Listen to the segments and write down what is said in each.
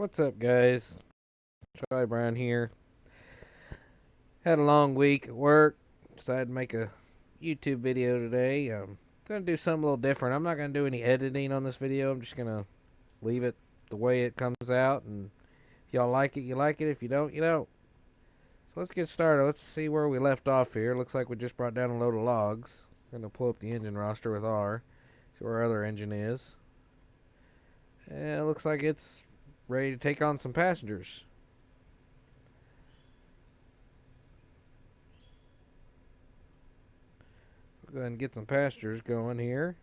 What's up, guys? Charlie Brown here. Had a long week at work. Decided to make a YouTube video today. Gonna do something a little different. I'm not gonna do any editing on this video. I'm just gonna leave it the way it comes out. And if y'all like it, you like it. If you don't, you don't. So let's get started. Let's see where we left off here. Looks like we just brought down a load of logs. Gonna pull up the engine roster with R. See where our other engine is. And it looks like it's ready to take on some passengers. Go ahead and get some passengers going here.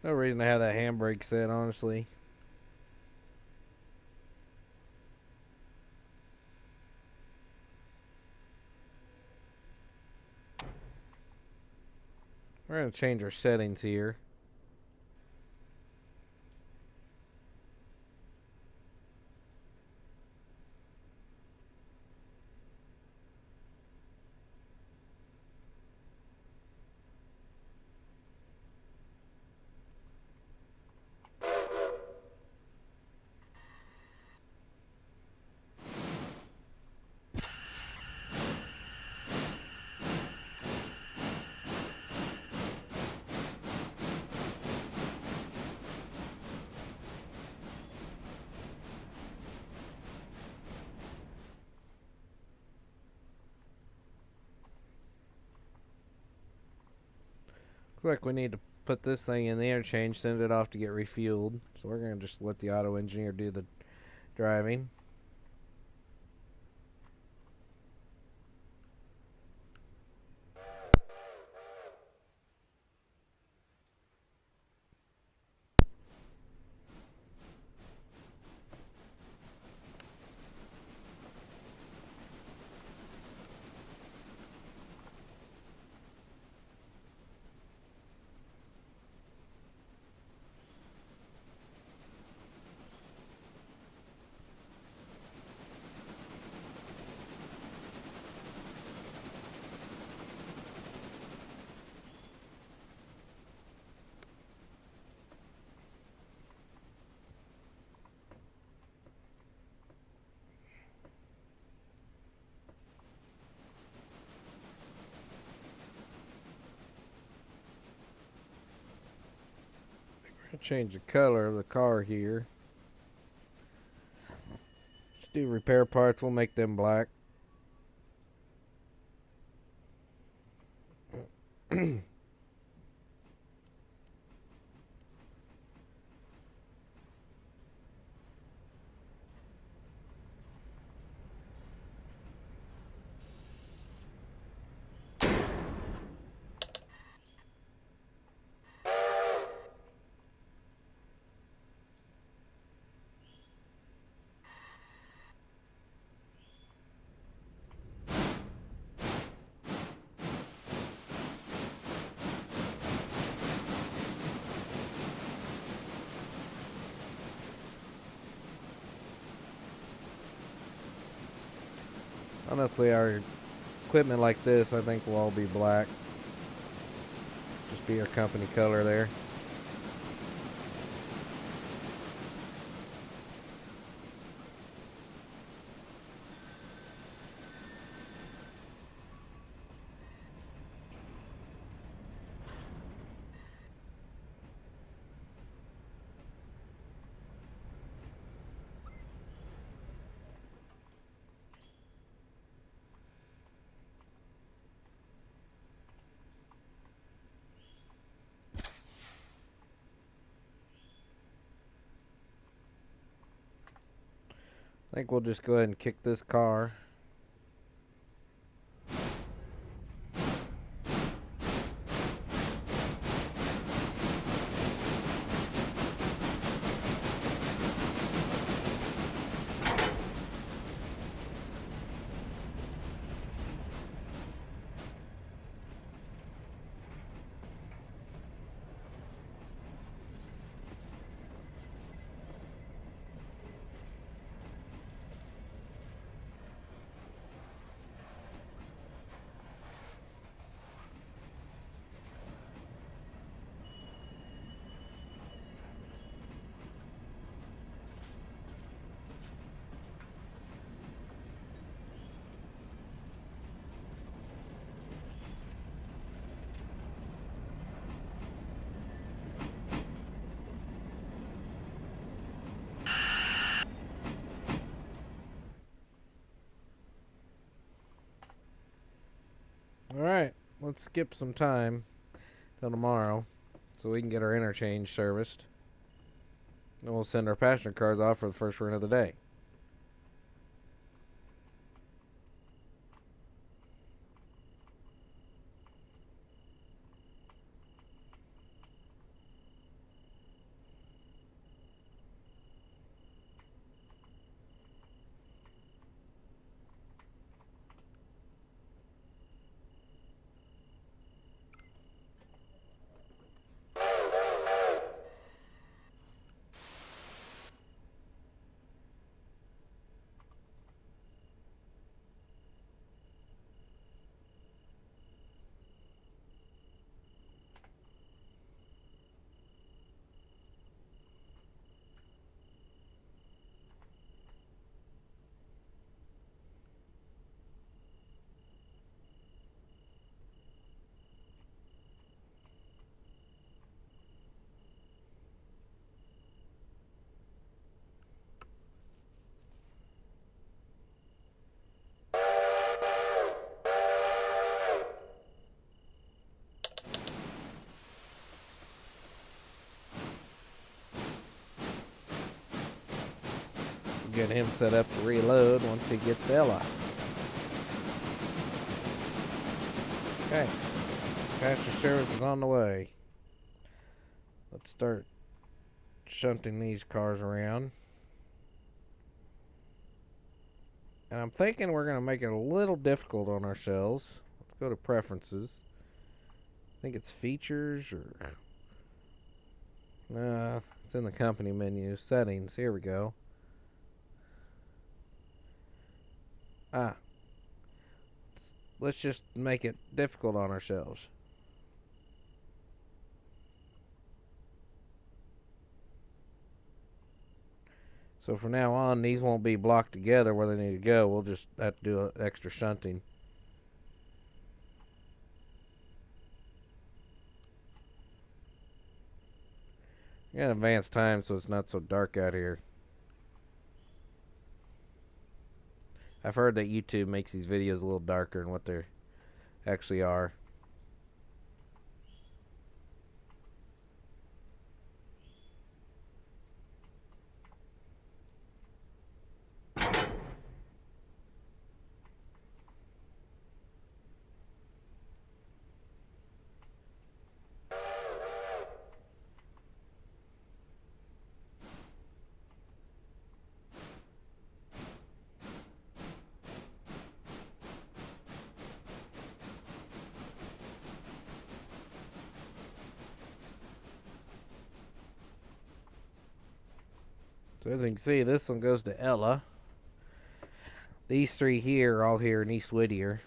No reason to have that handbrake set, honestly. We're going to change our settings here. Looks like we need to put this thing in the interchange, send it off to get refueled. So we're going to just let the auto engineer do the driving. Change the color of the car here. Just do repair parts, we'll make them black. Honestly, our equipment like this, I think will all be black. Just be our company color there. I think we'll just go ahead and kick this car. let's skip some time till tomorrow so we can get our interchange serviced. Then we'll send our passenger cars off for the first run of the day. Get him set up to reload once he gets to Ella. Okay, passenger service is on the way. Let's start shunting these cars around. And I'm thinking we're going to make it a little difficult on ourselves. Let's go to preferences. I think it's features or... it's in the company menu. Settings. Here we go. Let's just make it difficult on ourselves. So from now on, these won't be blocked together where they need to go. We'll just have to do extra shunting. Got advanced time so it's not so dark out here. I've heard that YouTube makes these videos a little darker than what they actually are. So as you can see, this one goes to Ella. These three here are all here in East Whittier.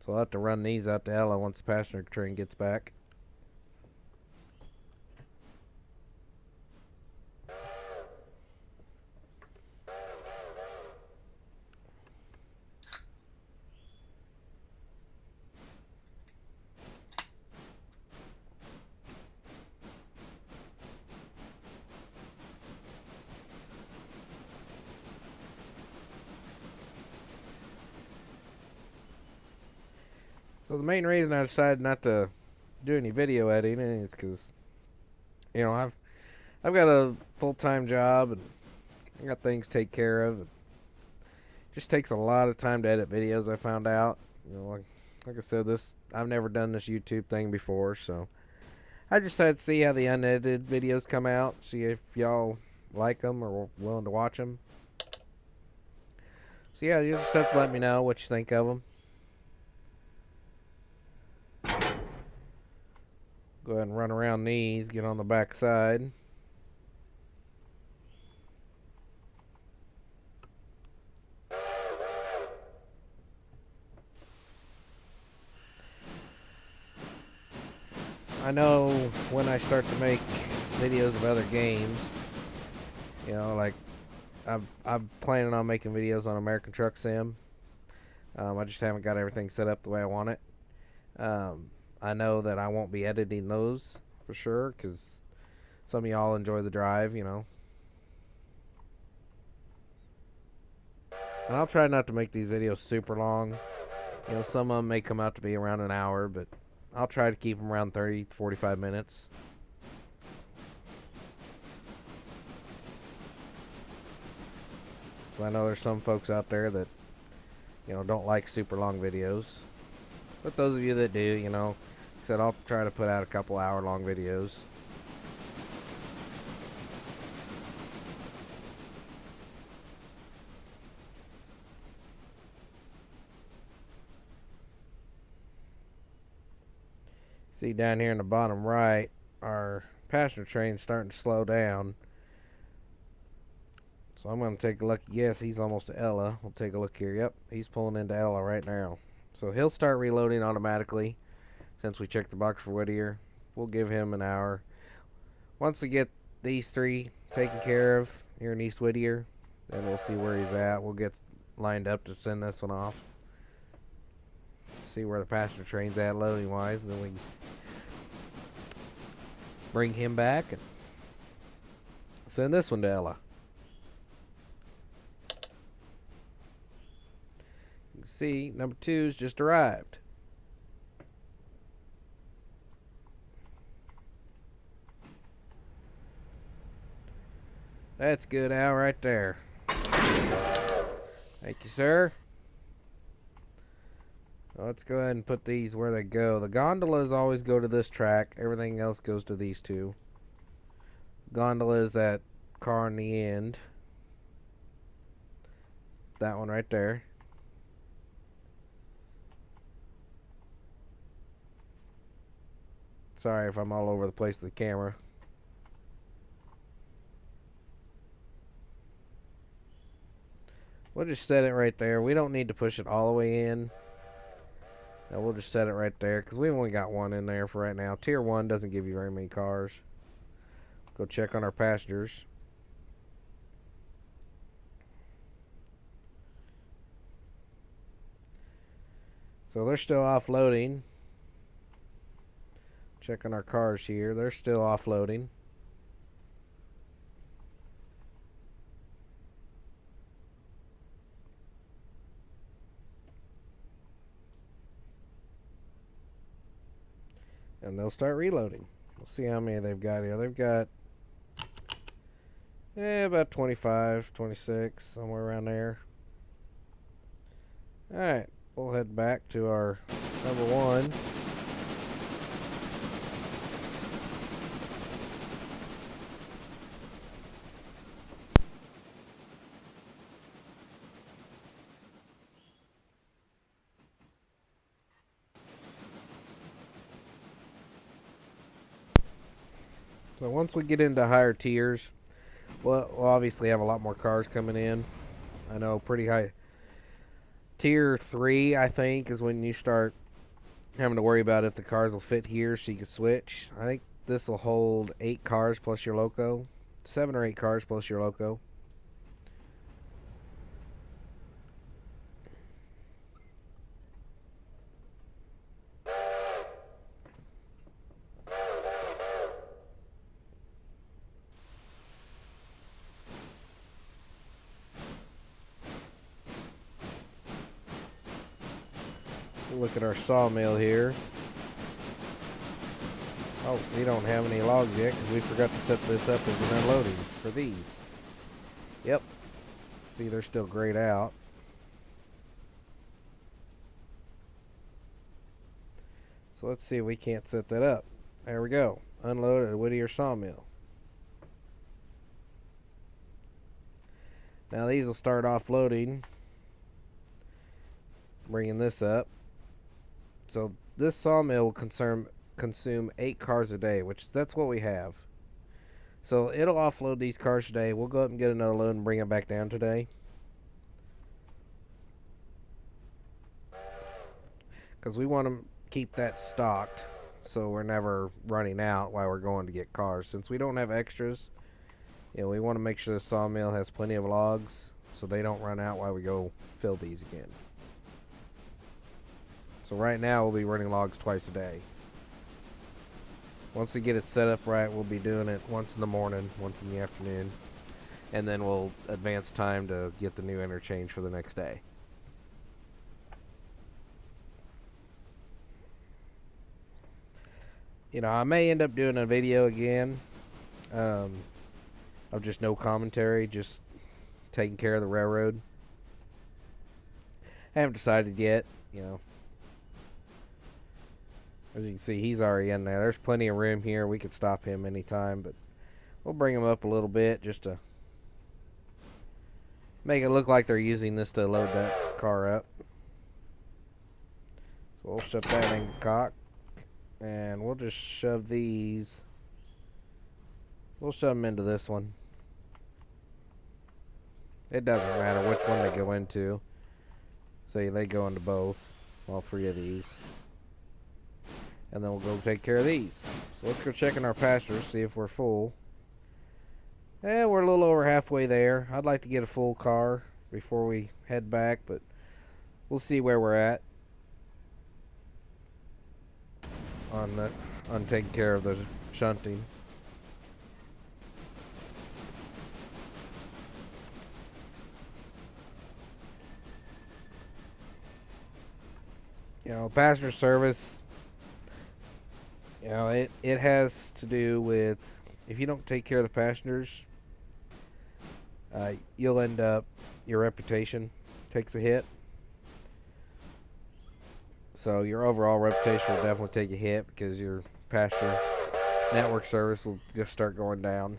So I'll have to run these out to Ella once the passenger train gets back. So the main reason I decided not to do any video editing is because, you know, I've got a full-time job and I got things to take care of. It just takes a lot of time to edit videos. I found out, you know, like I said, I've never done this YouTube thing before, so I just had to see how the unedited videos come out, see if y'all like them or willing to watch them. So yeah, you just have to let me know what you think of them. Go ahead and run around these, get on the back side. I know when I start to make videos of other games, you know, like I'm planning on making videos on American Truck Sim. I just haven't got everything set up the way I want it. I know that I won't be editing those for sure because some of y'all enjoy the drive, you know. And I'll try not to make these videos super long. You know, some of them may come out to be around an hour, but I'll try to keep them around 30 to 45 minutes. So I know there's some folks out there that, you know, don't like super long videos. But those of you that do, you know, like I said, I'll try to put out a couple hour long videos. See down here in the bottom right, our passenger train's starting to slow down. So I'm going to take a look. Yes, he's almost to Ella. We'll take a look here. Yep, he's pulling into Ella right now. So he'll start reloading automatically since we checked the box for Whittier. We'll give him an hour. Once we get these three taken care of here in East Whittier, then we'll see where he's at. We'll get lined up to send this one off. See where the passenger train's at loading wise, and then we can bring him back and send this one to Ella. You can see number 2's just arrived. That's good, Al, right there. Thank you, sir. Let's go ahead and put these where they go. The gondolas always go to this track. Everything else goes to these two. Gondola is that car in the end. That one right there. Sorry if I'm all over the place with the camera. We'll just set it right there. We don't need to push it all the way in. Now we'll just set it right there because we've only got one in there for right now. Tier 1 doesn't give you very many cars. Go check on our passengers. So they're still offloading. Check on our cars here. They're still offloading. And they'll start reloading. We'll see how many they've got here. They've got about 25, 26, somewhere around there. Alright, we'll head back to our number 1. So once we get into higher tiers, we'll obviously have a lot more cars coming in. I know pretty high. Tier 3, I think, is when you start having to worry about if the cars will fit here so you can switch. I think this will hold 8 cars plus your loco. 7 or 8 cars plus your loco. Look at our sawmill here. Oh, we don't have any logs yet because we forgot to set this up as an unloading for these. Yep. See, they're still grayed out. So let's see if we can't set that up. There we go. Unload at a Whittier sawmill. Now these will start offloading. Bringing this up. So this sawmill will consume 8 cars a day, which that's what we have. So it'll offload these cars today. We'll go up and get another load and bring it back down today. Because we want to keep that stocked so we're never running out while we're going to get cars. Since we don't have extras, you know, we want to make sure the sawmill has plenty of logs so they don't run out while we go fill these again. So right now we'll be running logs twice a day. Once we get it set up right, we'll be doing it once in the morning, once in the afternoon, and then we'll advance time to get the new interchange for the next day. I may end up doing a video again um, of just no commentary, just taking care of the railroad. I haven't decided yet. As you can see, he's already in there. There's plenty of room here. We could stop him anytime, but we'll bring him up a little bit just to make it look like they're using this to load that car up. So we'll shut that in cock, and we'll just shove these. We'll shove them into this one. It doesn't matter which one they go into. See, they go into both, all three of these. And then we'll go take care of these. So let's go check in our pastures, see if we're full. We're a little over halfway there. I'd like to get a full car before we head back, but we'll see where we're at on taking care of the shunting. Passenger service, it has to do with, if you don't take care of the passengers, you'll end up, your reputation takes a hit. So your overall reputation will definitely take a hit because your passenger network service will just start going down.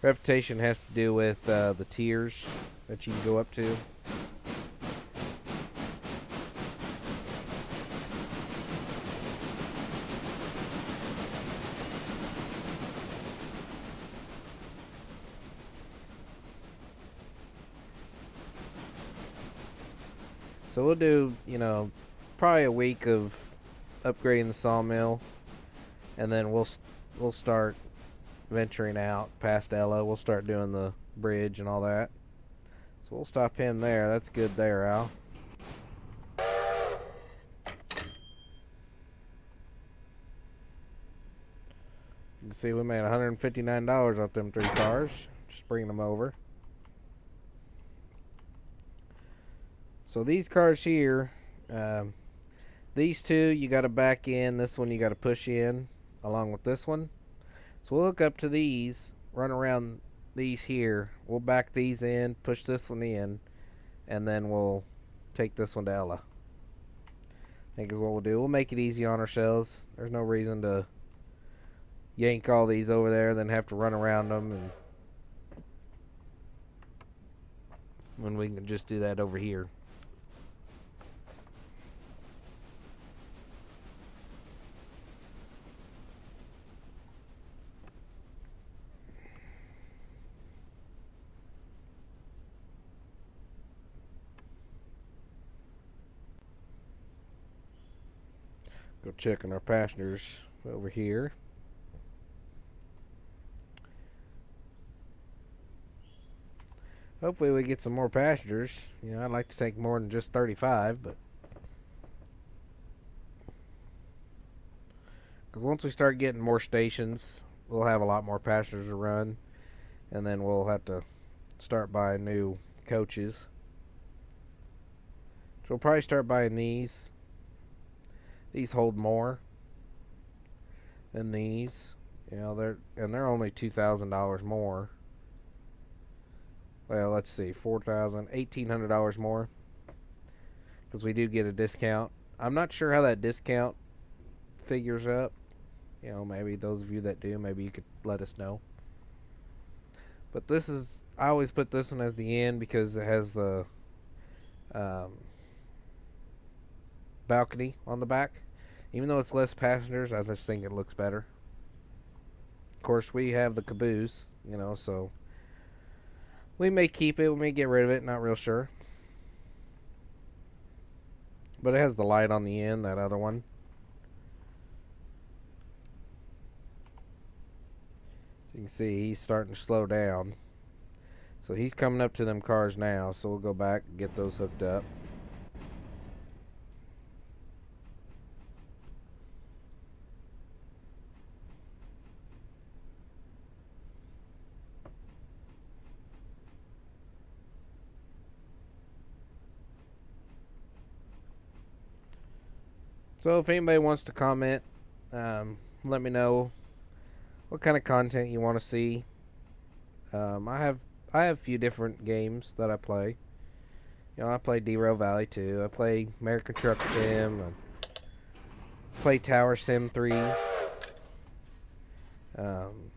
Reputation has to do with the tiers that you can go up to. So we'll do, probably a week of upgrading the sawmill, and then we'll start venturing out past Ella. We'll start doing the bridge and all that. So we'll stop him there. That's good there, Al. You can see we made $159 off them 3 cars. Just bringing them over. So these cars here, these two you got to back in. This one you got to push in along with this one. So we'll hook up to these, run around these here. We'll back these in, push this one in, and then we'll take this one to Ella. I think is what we'll do. We'll make it easy on ourselves. There's no reason to yank all these over there, then have to run around them, and when we can just do that over here. Go check on our passengers over here. Hopefully we get some more passengers. I'd like to take more than just 35, but because once we start getting more stations, we'll have a lot more passengers to run, and then we'll have to start buying new coaches. So we'll probably start buying these. These hold more than these. They're only $2,000 more. Well, let's see, $1,800 more, because we do get a discount. I'm not sure how that discount figures up. Maybe those of you that do, maybe you could let us know. But I always put this one as the end because it has the balcony on the back. Even though it's less passengers, I just think it looks better. Of course, we have the caboose, so we may keep it, we may get rid of it, not real sure. But it has the light on the end, that other one. So you can see he's starting to slow down. So he's coming up to them cars now, so we'll go back and get those hooked up. So if anybody wants to comment Let me know what kind of content you want to see. I have a few different games that I play. I play Derail Valley 2. I play American Truck Sim. I play Tower Sim 3. Um,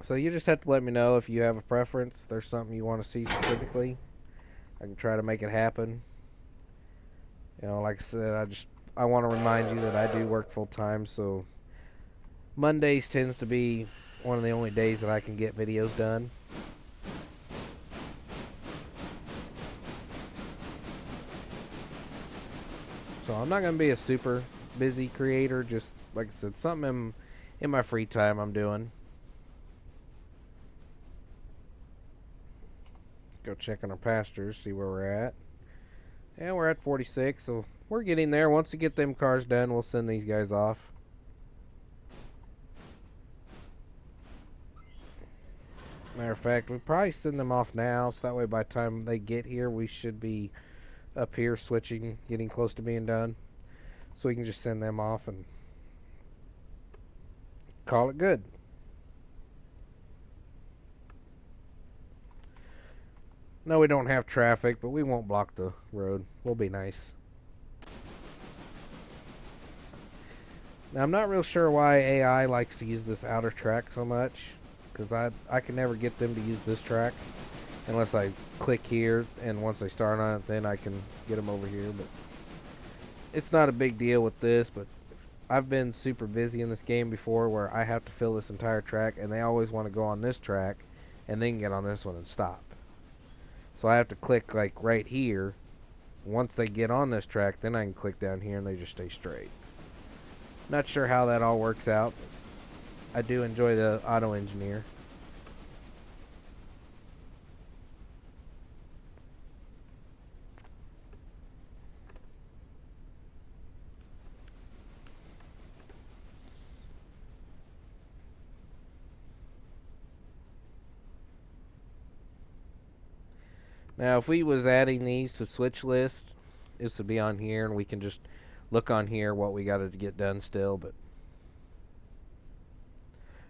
so you just have to let me know if you have a preference. If there's something you want to see specifically. I can try to make it happen. Like I said, I want to remind you that I do work full time, so Mondays tends to be one of the only days that I can get videos done. So I'm not going to be a super busy creator, just like I said, something in my free time I'm doing. Go check on our pastures, see where we're at. Yeah, we're at 46, so we're getting there. Once we get them cars done, we'll send these guys off. Matter of fact, we'll probably send them off now, so that way by the time they get here, we should be up here switching, getting close to being done. So we can just send them off and call it good. No, we don't have traffic, but we won't block the road. We'll be nice. Now, I'm not real sure why AI likes to use this outer track so much, because I can never get them to use this track unless I click here, and once they start on it, then I can get them over here. But it's not a big deal with this, but I've been super busy in this game before where I have to fill this entire track, and they always want to go on this track and then get on this one and stop. So I have to click like right here. Once they get on this track, then I can click down here and they just stay straight. Not sure how that all works out. I do enjoy the auto engineer. Now, if we was adding these to switch list, this would be on here, and we can just look on here what we got to get done still. But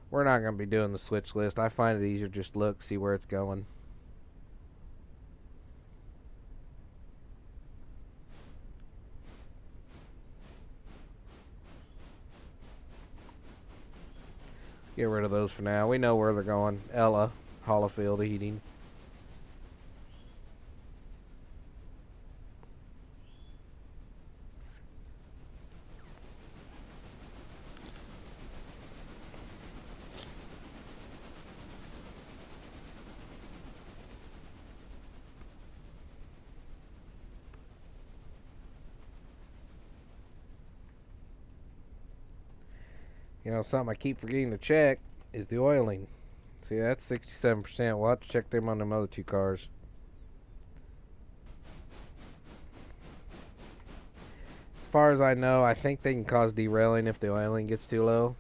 we're not going to be doing the switch list. I find it easier just look, see where it's going. Get rid of those for now. We know where they're going. Ella, Hollifield Heating. Something I keep forgetting to check is the oiling. See, that's 67%. We'll have to check them on them other two cars. As far as I know, I think they can cause derailing if the oiling gets too low.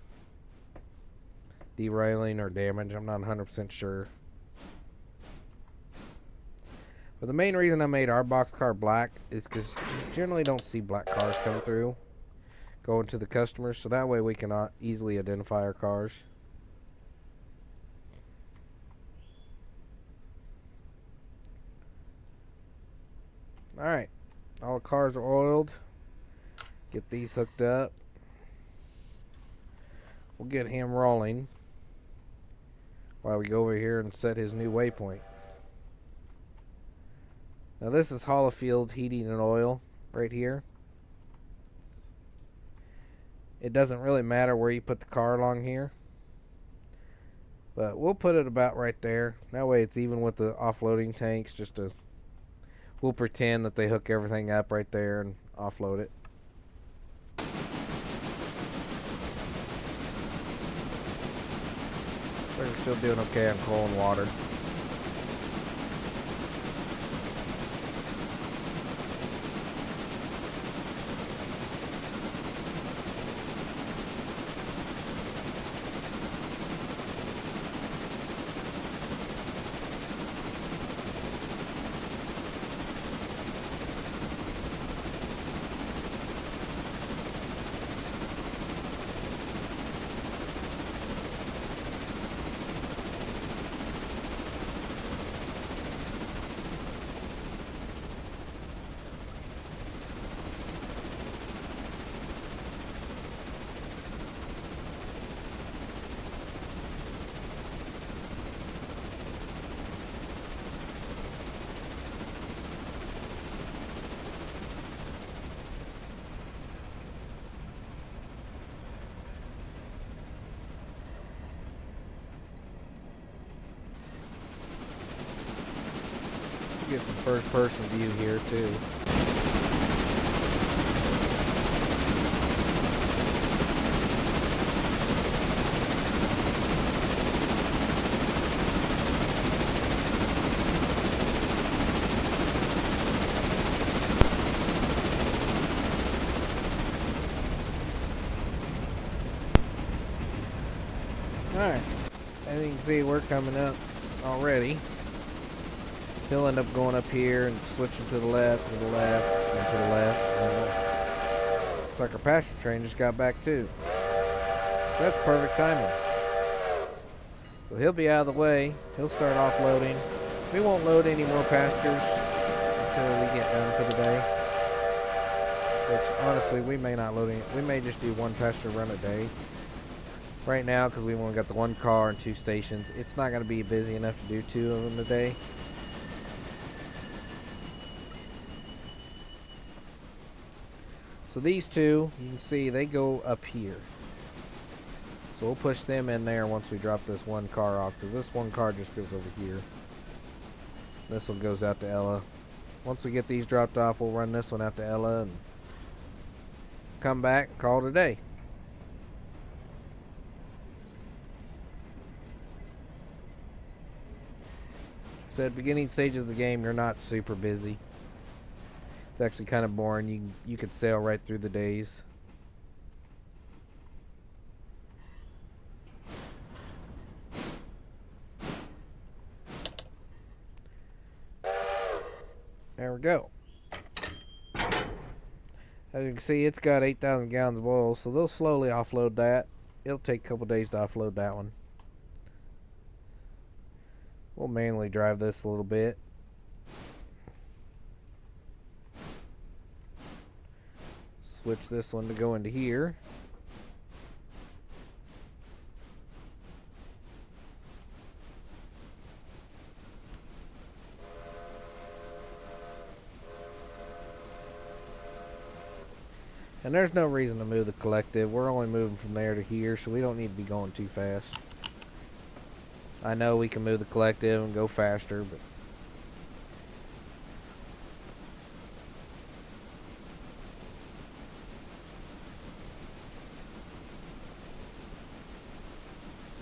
Derailing or damage, I'm not 100% sure. But the main reason I made our box car black is because you generally don't see black cars come through going to the customers, so that way we can easily identify our cars. Alright, all the cars are oiled. Get these hooked up. We'll get him rolling while we go over here and set his new waypoint. Now this is Hollifield Heating and Oil right here. It doesn't really matter where you put the car along here, but we'll put it about right there. That way it's even with the offloading tanks. We'll pretend that they hook everything up right there and offload it. We're still doing okay on coal and water. get some first-person view here too. Alright, as you can see, we're coming up already. He'll end up going up here and switching to the left, to the left, and to the left. And looks like our pasture train just got back too. So that's perfect timing. So he'll be out of the way. He'll start offloading. We won't load any more pastures until we get done for the day. Which honestly, we may not load any. We may just do one pasture run a day. Right now, because we've only got the one car and 2 stations, it's not going to be busy enough to do 2 of them a day. So these 2, you can see they go up here. So we'll push them in there once we drop this one car off, because this one car just goes over here. This one goes out to Ella. Once we get these dropped off, we'll run this one out to Ella and come back and call it a day. So at the beginning stages of the game, you're not super busy. It's actually kind of boring. You could sail right through the days. There we go. As you can see, it's got 8,000 gallons of oil, so they'll slowly offload that. It'll take a couple days to offload that one. We'll manually drive this a little bit. Switch this one to go into here. And there's no reason to move the collective. We're only moving from there to here, so we don't need to be going too fast. I know we can move the collective and go faster, but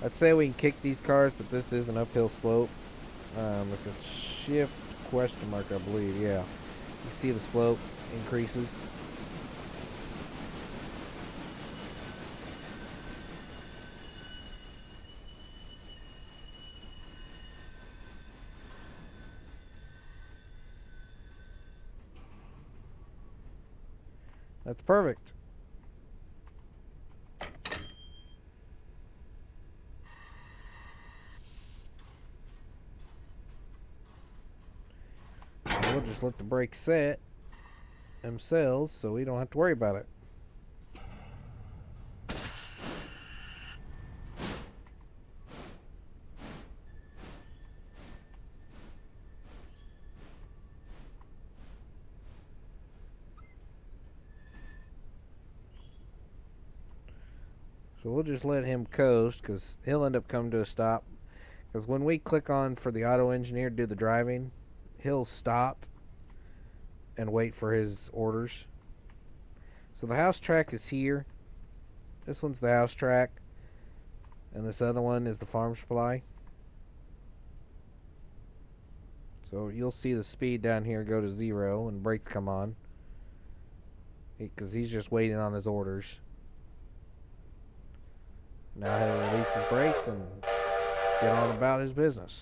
I'd say we can kick these cars, but this is an uphill slope. With a shift question mark, I believe, yeah. You see the slope increases. That's perfect. We'll just let the brakes set themselves so we don't have to worry about it. So we'll just let him coast, because he'll end up coming to a stop. Because when we click on for the auto engineer to do the driving, he'll stop and wait for his orders. So the house track is here. This one's the house track, and this other one is the farm supply. So you'll see the speed down here go to 0 and brakes come on, because he's just waiting on his orders. Now he'll release his brakes and get on about his business.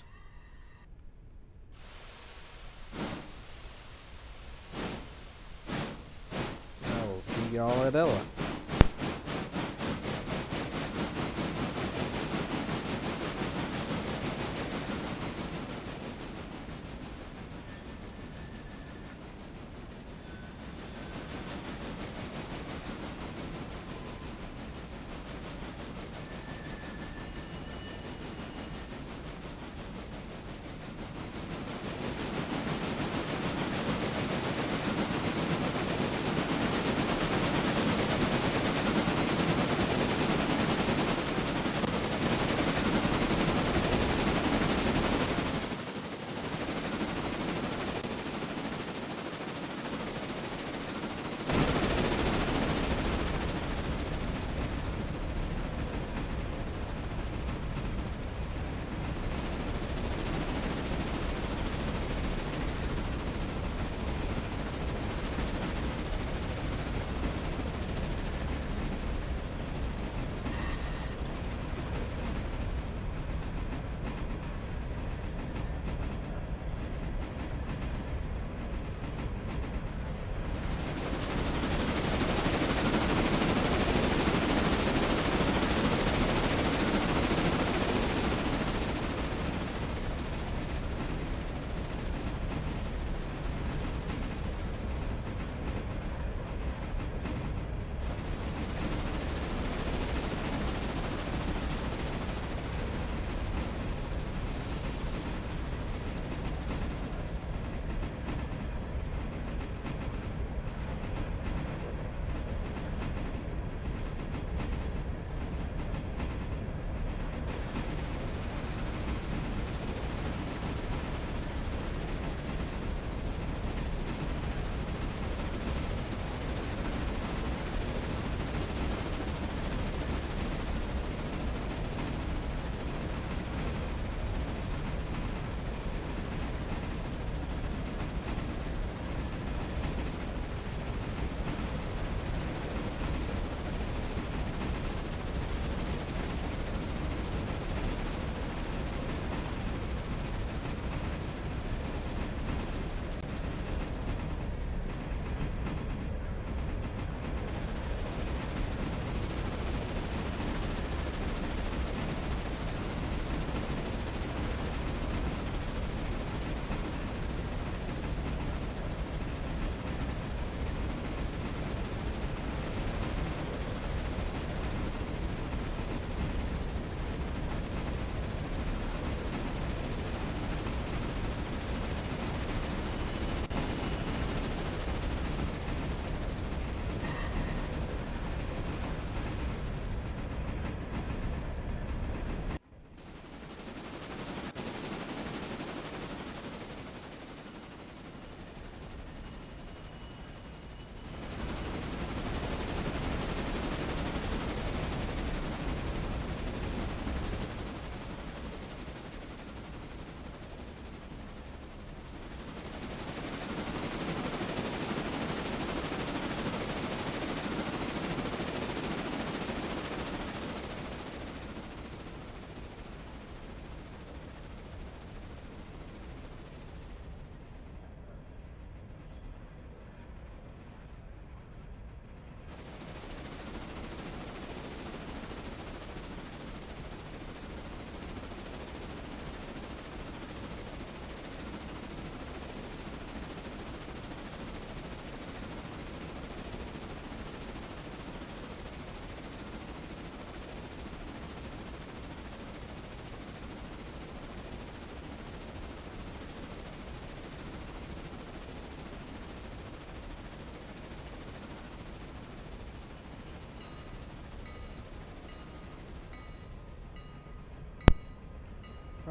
I will see y'all at Ella.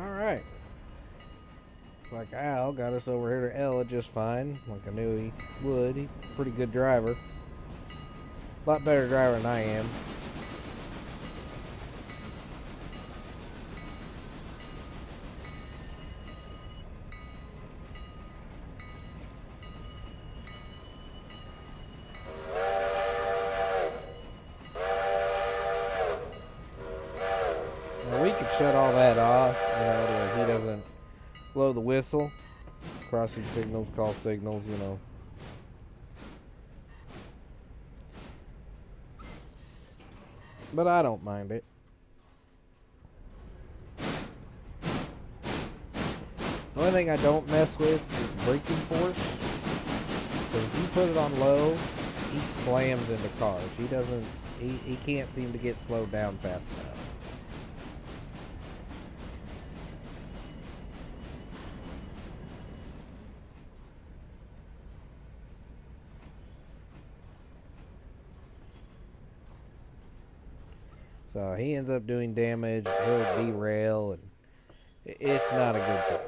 Alright. Like Al got us over here to Ella just fine, like I knew he would. He's a pretty good driver. A lot better driver than I am. Now we could shut all that off, you know, to where he doesn't blow the whistle. Crossing signals, call signals, you know. But I don't mind it. The only thing I don't mess with is braking force. Because if you put it on low, he slams into cars. He can't seem to get slowed down fast enough. So he ends up doing damage, he'll derail, and it's not a good thing.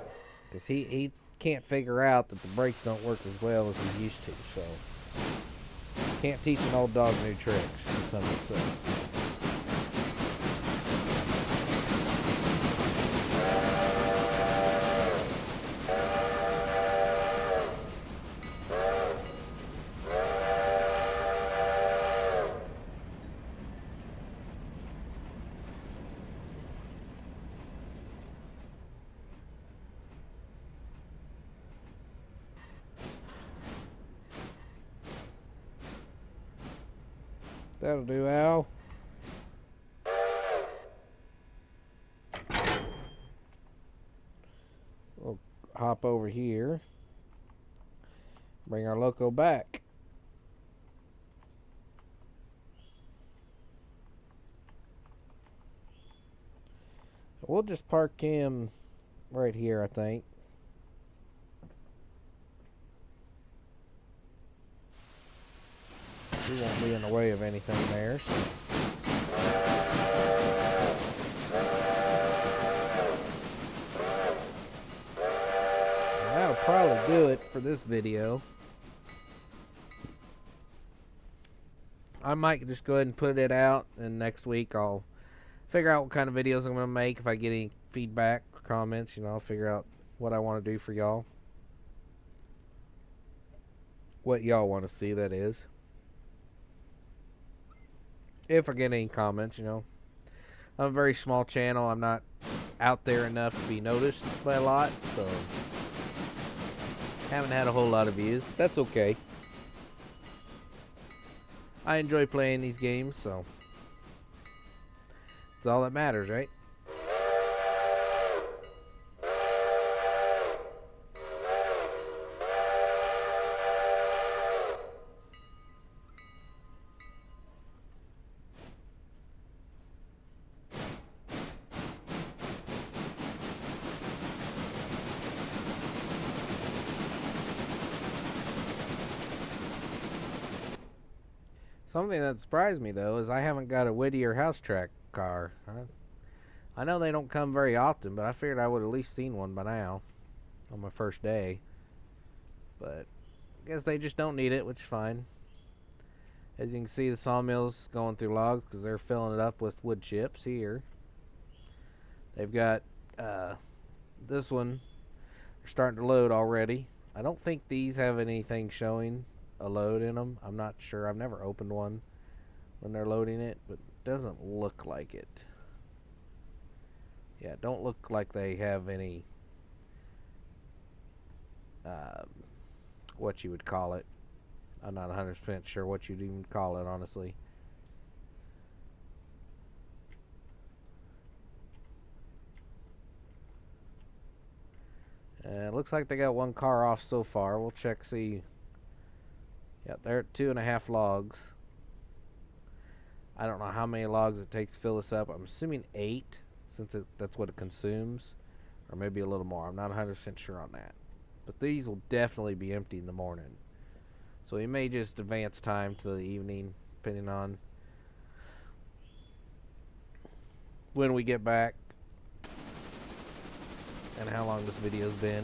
Because he can't figure out that the brakes don't work as well as he used to, so can't teach an old dog new tricks, as some would say. That'll do, Al. We'll hop over here. Bring our loco back. We'll just park him right here, I think. He won't be in the way of anything there. So. That'll probably do it for this video. I might just go ahead and put it out, and next week I'll figure out what kind of videos I'm going to make. If I get any feedback or comments, you know, I'll figure out what I want to do for y'all. What y'all want to see, that is. If I get any comments, you know. I'm a very small channel. I'm not out there enough to be noticed by a lot, so haven't had a whole lot of views. That's okay. I enjoy playing these games, so that's all that matters, right? Something that surprised me, though, is I haven't got a Whittier house track car. I know they don't come very often, but I figured I would have at least seen one by now on my first day. But I guess they just don't need it, which is fine. As you can see, the sawmill's going through logs because they're filling it up with wood chips here. They've got this one. They're starting to load already. I don't think these have anything showing a load in them. I'm not sure. I've never opened one when they're loading it, but it doesn't look like it. Yeah, don't look like they have any what you would call it. I'm not 100% sure what you'd even call it, honestly. It looks like they got one car off so far. We'll check, see. Yeah, they're at 2.5 logs. I don't know how many logs it takes to fill this up. I'm assuming 8, since that's what it consumes. Or maybe a little more. I'm not 100% sure on that. But these will definitely be empty in the morning. So we may just advance time to the evening, depending on when we get back. and how long this video's been.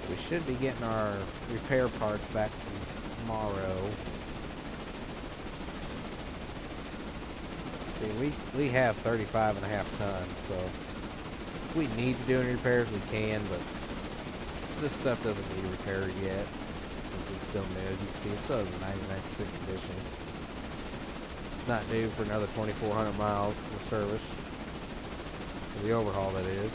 We should be getting our repair parts back tomorrow. See, we have 35.5 tons, so if we need to do any repairs, we can, but this stuff doesn't need repairs yet, since it's still new. As you can see, it's still in 99% condition. It's not due for another 2,400 miles for service, for the overhaul, that is.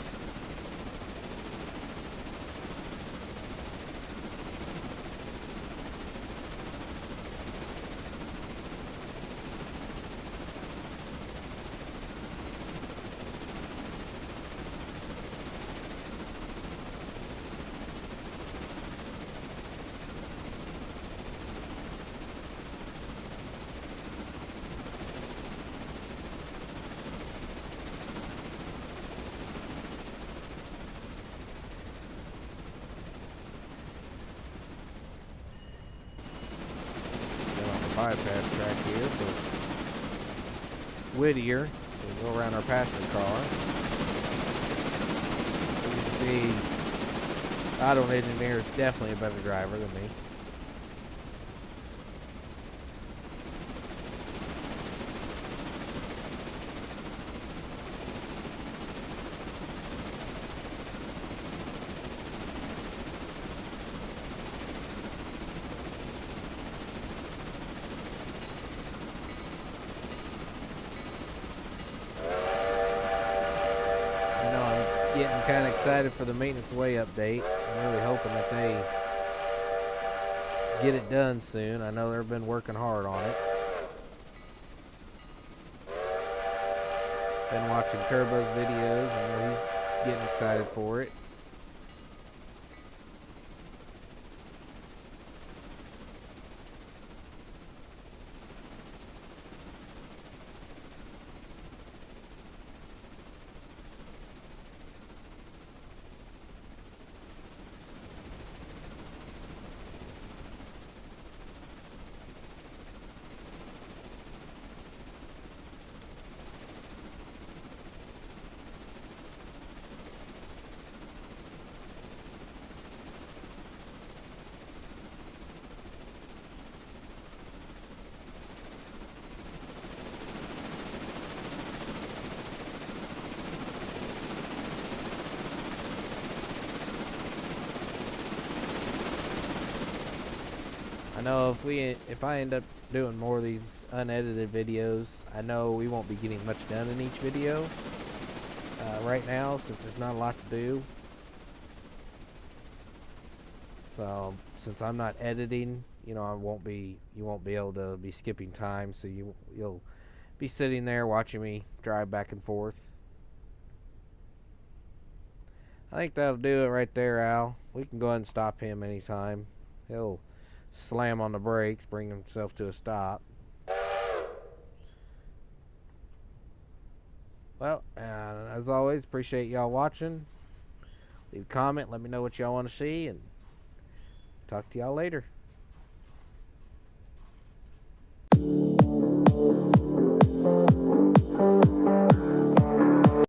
Bypass track here for Whittier. So we go around our passenger car. As you can see, auto engineer is definitely a better driver than me. Getting kind of excited for the maintenance way update. I'm really hoping that they get it done soon. I know they've been working hard on it. Been watching Turbo's videos. I know he's getting excited for it. I know if I end up doing more of these unedited videos, I know we won't be getting much done in each video right now, since there's not a lot to do. So since I'm not editing, you know, you won't be able to be skipping time, so you'll be sitting there watching me drive back and forth. I think that'll do it right there, Al. We can go ahead and stop him anytime. He'll slam on the brakes, bring himself to a stop. Well, as always, appreciate y'all watching. Leave a comment, let me know what y'all want to see, and talk to y'all later.